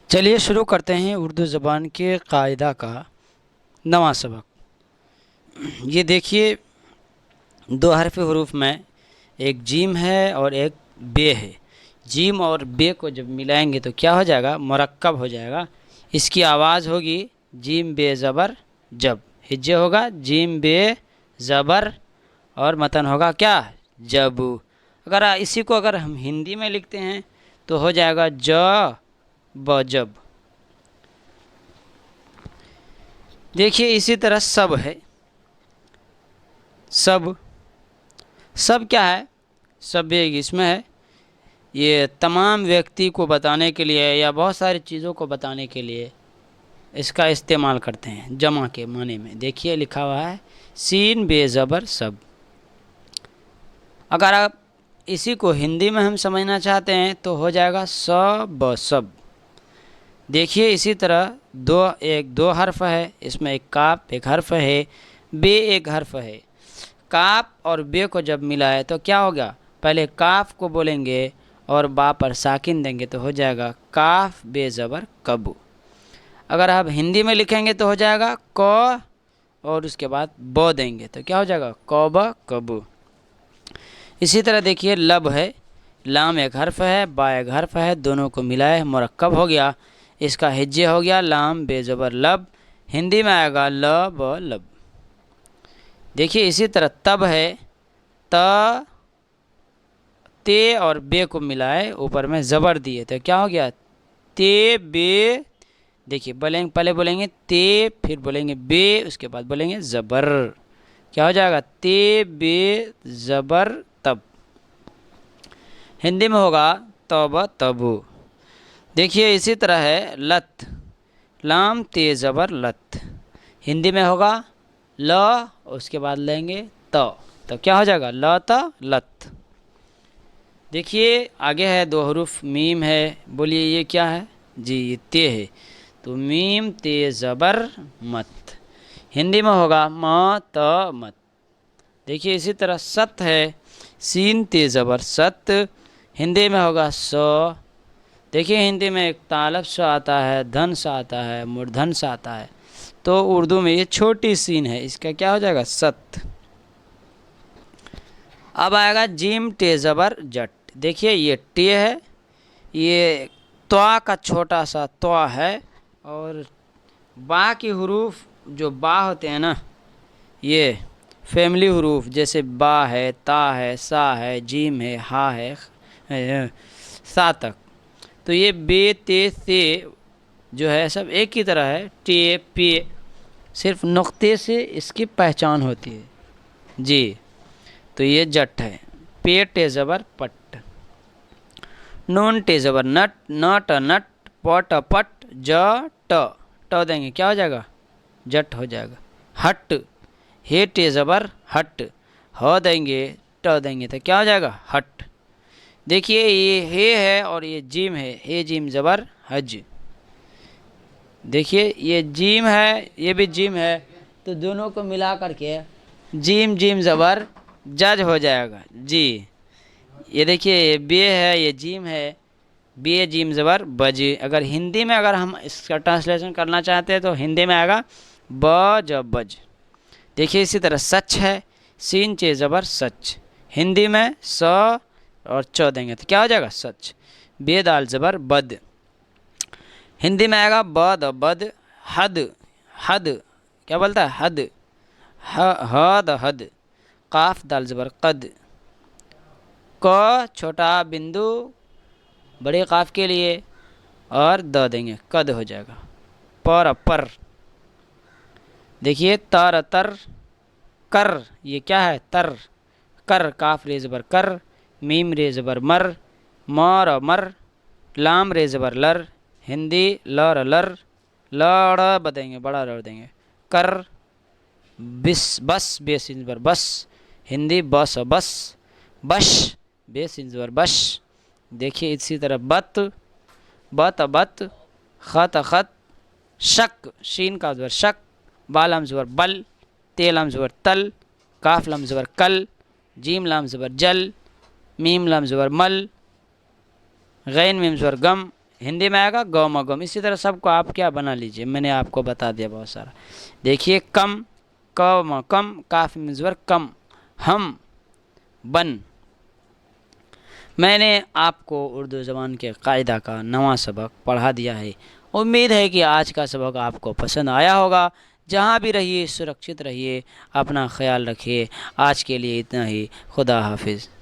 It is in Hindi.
चलिए शुरू करते हैं उर्दू ज़बान के कायदा का नवा सबक। ये देखिए, दो हरफ हरूफ में एक जीम है और एक बे है। जीम और बे को जब मिलाएंगे तो क्या हो जाएगा? मुरक्कब हो जाएगा। इसकी आवाज़ होगी जीम बे ज़बर जब। हिज्जे होगा जीम बे ज़बर और मतन होगा क्या? जब। अगर इसी को अगर हम हिंदी में लिखते हैं तो हो जाएगा ज ब जब। देखिए इसी तरह सब है। सब सब क्या है? सब एक इसमें है। ये तमाम व्यक्ति को बताने के लिए या बहुत सारी चीज़ों को बताने के लिए इसका इस्तेमाल करते हैं जमा के माने में। देखिए लिखा हुआ है सीन बे ज़बर सब। अगर आप इसी को हिंदी में हम समझना चाहते हैं तो हो जाएगा सब सब। देखिए इसी तरह दो हर्फ है, इसमें एक काफ एक हर्फ है, बे एक हर्फ है। काफ और बे को जब मिलाए तो क्या होगा? पहले काफ को बोलेंगे और बा पर साकिन देंगे तो हो जाएगा काफ बे ज़बर कबू। अगर आप हिंदी में लिखेंगे तो हो जाएगा क और उसके बाद ब देंगे तो क्या हो जाएगा? कौब कबू। इसी तरह देखिए लब है। लाम एक हर्फ है, बा एक हर्फ है, दोनों को मिलाए मुरक्कब हो गया। इसका हिज्जे हो गया लाम बे ज़बर लब। हिंदी में आएगा लब लब। देखिए इसी तरह तब है। त ते और बे को मिलाए ऊपर में ज़बर दिए तो क्या हो गया? ते बे। देखिए पहले बोलेंगे ते, फिर बोलेंगे बे, उसके बाद बोलेंगे ज़बर। क्या हो जाएगा? ते बे ज़बर तब। हिंदी में होगा तब तबू। देखिए इसी तरह है लत। लाम ते ज़बर लत। हिंदी में होगा ल, उसके बाद लेंगे तो क्या हो जाएगा? ल त लत। देखिए आगे है दो हरूफ मीम है। बोलिए ये क्या है? जी ये ते है। तो मीम ते ज़बर मत। हिंदी में होगा म त मत। देखिए इसी तरह सत है। सीन ते ज़बर सत। हिंदी में होगा स। देखिए हिंदी में एक तालब सा आता है, धन सा आता है, मूर्धन सा आता है। तो उर्दू में ये छोटी सीन है, इसका क्या हो जाएगा? सत। अब आएगा जीम टे ज़बर जट। देखिए ये टे है, ये त्वा का छोटा सा त्वा है और बा की हरूफ जो बा होते हैं ना, ये फैमिली हरूफ जैसे बा है, ता है, सा है, जीम है, हा है, सा तक। तो ये बे ते से जो है सब एक ही तरह है। टे पे सिर्फ नुक्ते से इसकी पहचान होती है जी। तो ये जट है। पे टे ज़बर पट। नून टे ज़बर नट। नट नट। पट पट। ज ट देंगे क्या हो जाएगा? जट हो जाएगा। हट। हे टे ज़बर हट। ह देंगे ट देंगे तो क्या हो जाएगा? हट। देखिए ये हे है और ये जीम है। हे जीम ज़बर हज। देखिए ये जीम है, ये भी जीम है, तो दोनों को मिला करके जीम जीम ज़बर जज हो जाएगा जी। ये देखिए ये बे है, ये जीम है, बे जीम ज़बर बज। अगर हिंदी में अगर हम इसका ट्रांसलेशन करना चाहते हैं तो हिंदी में आएगा ब ज बज। देखिए इसी तरह सच है। सीन चे ज़बर सच। हिंदी में स और च देंगे तो क्या हो जाएगा? सच। बे दाल ज़बर बद। हिंदी में आएगा बद बद। हद। हद क्या बोलता है? हद। हद हद। काफ दाल ज़बर कद। क छोटा बिंदु बड़े काफ के लिए और द देंगे कद हो जाएगा। पर। देखिए तर तर कर। ये क्या है? तर। कर काफ रे ज़बर कर। मीम रे ज़बर मर। मर मर। लाम रे ज़बर लर। हिंदी लर लर। लड़ बदेंगे बड़ा लड़ देंगे। कर बिस बस बेस ज़बर बस। हिंदी बस बस। बश बेस ज़बर बश। देखिए इसी तरह बत बत। खत खत। शक शीन का ज़बर शक। बालम ज़बर बल। तेलम ज़बर तल। काफ लम ज़बर कल। जीम लाम ज़बर जल। मीम लाम ज़बर मल। गैन मीम ज़बर गम। हिंदी में आएगा गम अगम। इसी तरह सबको आप क्या बना लीजिए, मैंने आपको बता दिया बहुत सारा। देखिए कम, कम कम, काफ मिजवर कम, हम, बन। मैंने आपको उर्दू ज़बान के कायदा का नवा सबक पढ़ा दिया है। उम्मीद है कि आज का सबक आपको पसंद आया होगा। जहाँ भी रहिए सुरक्षित रहिए, अपना ख्याल रखिए। आज के लिए इतना ही। खुदा हाफिज़।